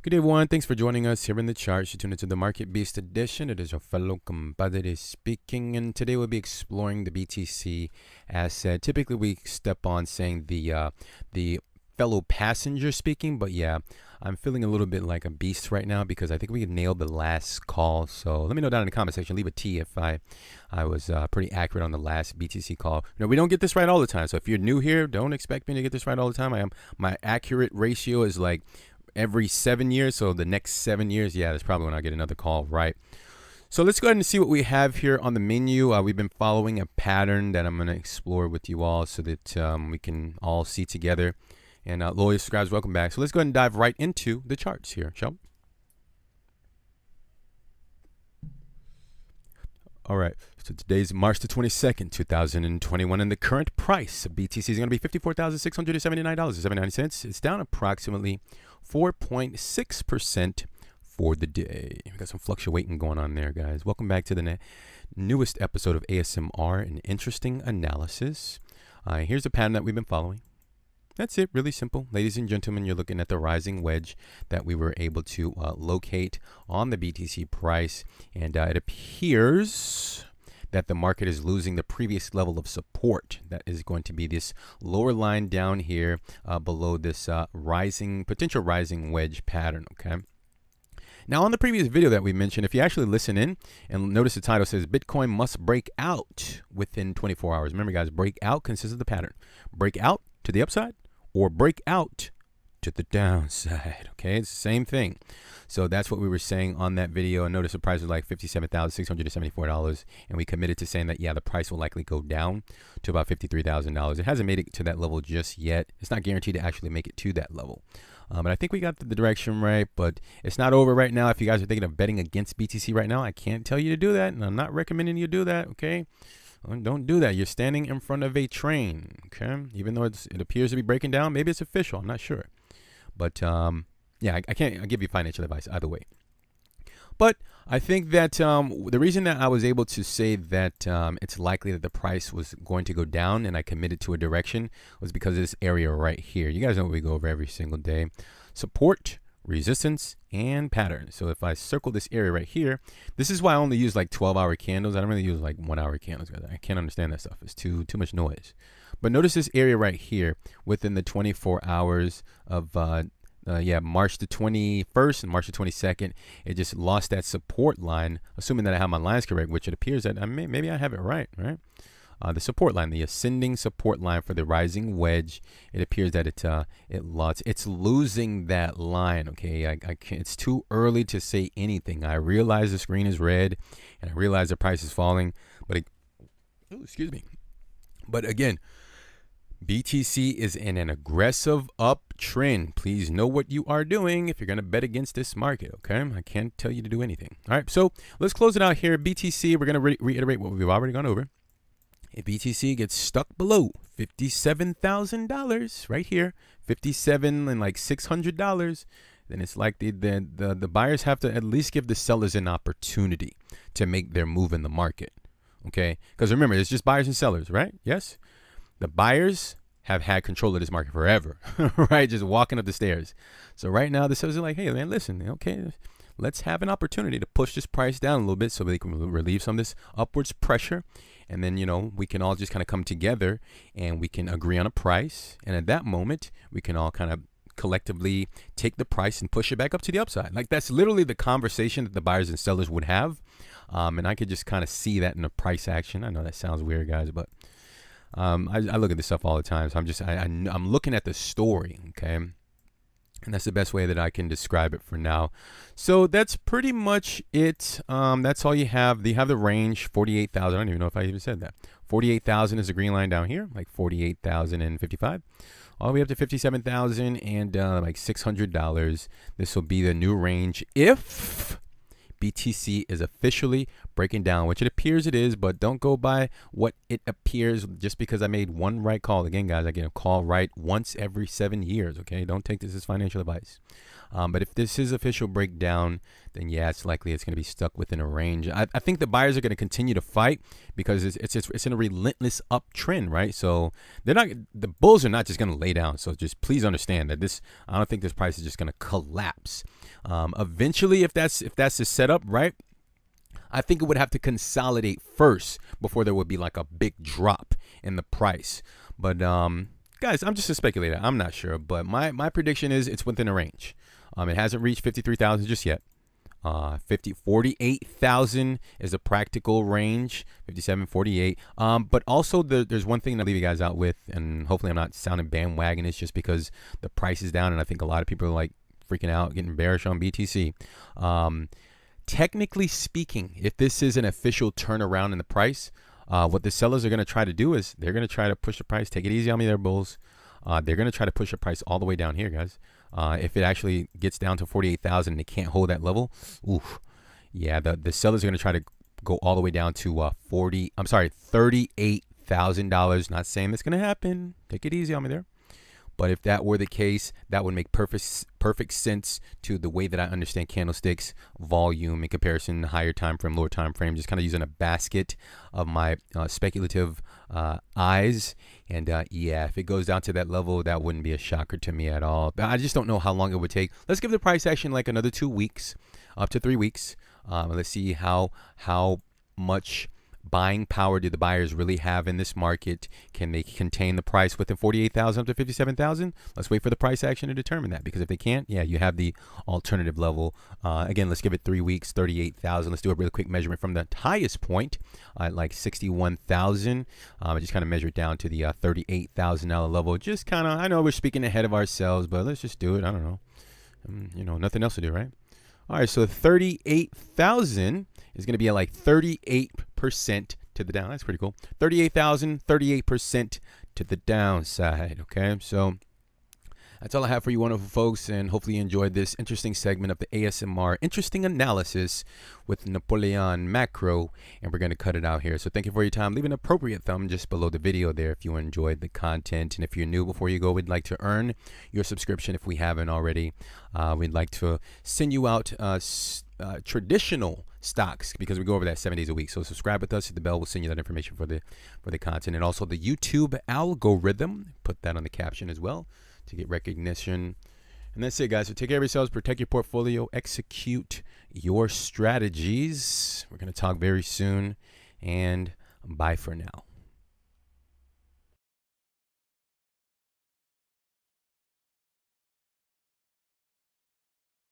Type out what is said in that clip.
Good day, everyone. Thanks for joining us here in the chart. You tune into the Market Beast edition. It is your fellow compadre speaking, and today we'll be exploring the BTC asset. Typically, we step on saying the fellow passenger speaking, but yeah, I'm feeling a little bit like a beast right now because I think we nailed the last call. So let me know down in the comment section. Leave a T if I was pretty accurate on the last BTC call. We don't get this right all the time. So if you're new here, don't expect me to get this right all the time. My accurate ratio is like every 7 years. So the next 7 years, yeah, that's probably when I get another call right. So let's go ahead and see what we have here on the menu. We've been following a pattern that I'm going to explore with you all so that we can all see together. And loyal subscribers, welcome back. So let's go ahead and dive right into the charts here, shall we? All right, so today's March the 22nd, 2021, and the current price of BTC is going to be $54,679.79. It's down approximately 4.6% for the day. We got some fluctuating going on there, guys. Welcome back to the newest episode of ASMR, an interesting analysis. Here's a pattern that we've been following. That's it, really simple. Ladies and gentlemen, you're looking at the rising wedge that we were able to locate on the BTC price. And it appears that the market is losing the previous level of support. That is going to be this lower line down here below this potential rising wedge pattern, okay? Now, on the previous video that we mentioned, if you actually listen in and notice the title says Bitcoin must break out within 24 hours. Remember, guys, break out consists of the pattern. Break out to the upside or break out to the downside. Okay, it's the same thing. So that's what we were saying on that video. And notice the price was like $57,674. And we committed to saying that, yeah, the price will likely go down to about $53,000. It hasn't made it to that level just yet. It's not guaranteed to actually make it to that level. But I think we got the direction right, but it's not over right now. If you guys are thinking of betting against BTC right now, I can't tell you to do that. And I'm not recommending you do that, okay? Don't do that. You're standing in front of a train, okay? Even though it appears to be breaking down, maybe it's official. I'm not sure. But, yeah, I can't give you financial advice either way. But I think that the reason that I was able to say that it's likely that the price was going to go down and I committed to a direction was because of this area right here. You guys know what we go over every single day. Support, resistance, and pattern. So if I circle this area right here, this is why I only use like 12-hour candles. I don't really use like 1-hour candles. I can't understand that stuff. It's too much noise. But notice this area right here within the 24 hours of March the 21st and March the 22nd, it just lost that support line, assuming that I have my lines correct, which it appears that maybe I have it right? The support line, the ascending support line for the rising wedge, it appears that it's losing that line. Okay, I can't, it's too early to say anything. I realize the screen is red, and I realize the price is falling, but excuse me. But again, BTC is in an aggressive uptrend. Please know what you are doing if you're going to bet against this market, okay? I can't tell you to do anything. All right, so let's close it out here. BTC, we're going to reiterate what we've already gone over. If BTC gets stuck below $57,000 right here, $57 and like $600, then it's like the buyers have to at least give the sellers an opportunity to make their move in the market, okay? Because remember, it's just buyers and sellers, right? Yes? The buyers have had control of this market forever, right? Just walking up the stairs. So right now, the sellers are like, hey, man, listen, okay, let's have an opportunity to push this price down a little bit so they can relieve some of this upwards pressure. And then, we can all just kind of come together and we can agree on a price. And at that moment, we can all kind of collectively take the price and push it back up to the upside. Like that's literally the conversation that the buyers and sellers would have. And I could just kind of see that in the price action. I know that sounds weird, guys, but I look at this stuff all the time. So I'm looking at the story, okay? And that's the best way that I can describe it for now. So that's pretty much it. That's all you have. You have the range, 48,000. I don't even know if I even said that. 48,000 is the green line down here, like 48,055. All the way up to 57,000 and like $600. This will be the new range if BTC is officially breaking down, which it appears it is, but don't go by what it appears just because I made one right call. Again, guys, I get a call right once every 7 years, okay? Don't take this as financial advice. But if this is official breakdown, then yeah, it's likely it's going to be stuck within a range. I think the buyers are going to continue to fight because it's in a relentless uptrend, right? So the bulls are not just going to lay down. So just please understand that I don't think this price is just going to collapse. Eventually, if that's the setup, right? I think it would have to consolidate first before there would be like a big drop in the price. But guys, I'm just a speculator. I'm not sure, but my prediction is it's within a range. It hasn't reached 53,000 just yet. 48,000 is a practical range. 57, 48. But also there's one thing that I leave you guys out with, and hopefully I'm not sounding bandwagon. It's just because the price is down, and I think a lot of people are like freaking out, getting bearish on BTC. Technically speaking, if this is an official turnaround in the price, what the sellers are going to try to do is they're going to try to push the price. Take it easy on me there, bulls. They're going to try to push the price all the way down here, guys. If it actually gets down to 48,000 and they can't hold that level, oof. Yeah, the sellers are going to try to go all the way down to $38,000. Not saying that's going to happen. Take it easy on me there. But if that were the case, that would make perfect sense to the way that I understand candlesticks, volume in comparison, higher time frame, lower time frame, just kind of using a basket of my speculative eyes. And yeah, if it goes down to that level, that wouldn't be a shocker to me at all. But I just don't know how long it would take. Let's give the price action like another 2 weeks, up to 3 weeks. Let's see how much buying power do the buyers really have in this market. Can they contain the price within 48,000 up to 57,000? Let's wait for the price action to determine that, because if they can't, yeah, you have the alternative level. Again, let's give it 3 weeks, 38,000. Let's do a really quick measurement from the highest point at like 61,000. I just kind of measure it down to the $38,000 level. Just kind of, I know we're speaking ahead of ourselves, but let's just do it. I don't know. Nothing else to do, right? All right, so 38,000 is going to be at like 38% to the down. That's pretty cool. 38,000, 38% to the downside. Okay, so that's all I have for you wonderful folks, and hopefully you enjoyed this interesting segment of the ASMR Interesting Analysis with Napoleon Macro, and we're going to cut it out here. So thank you for your time. Leave an appropriate thumb just below the video there if you enjoyed the content, and if you're new, before you go, we'd like to earn your subscription if we haven't already. We'd like to send you out traditional stocks, because we go over that 7 days a week. So subscribe with us, hit the bell, we'll send you that information for the content, and also the YouTube algorithm. Put that on the caption as well to get recognition. And that's it, guys. So take care of yourselves, protect your portfolio, execute your strategies. We're going to talk very soon, and bye for now.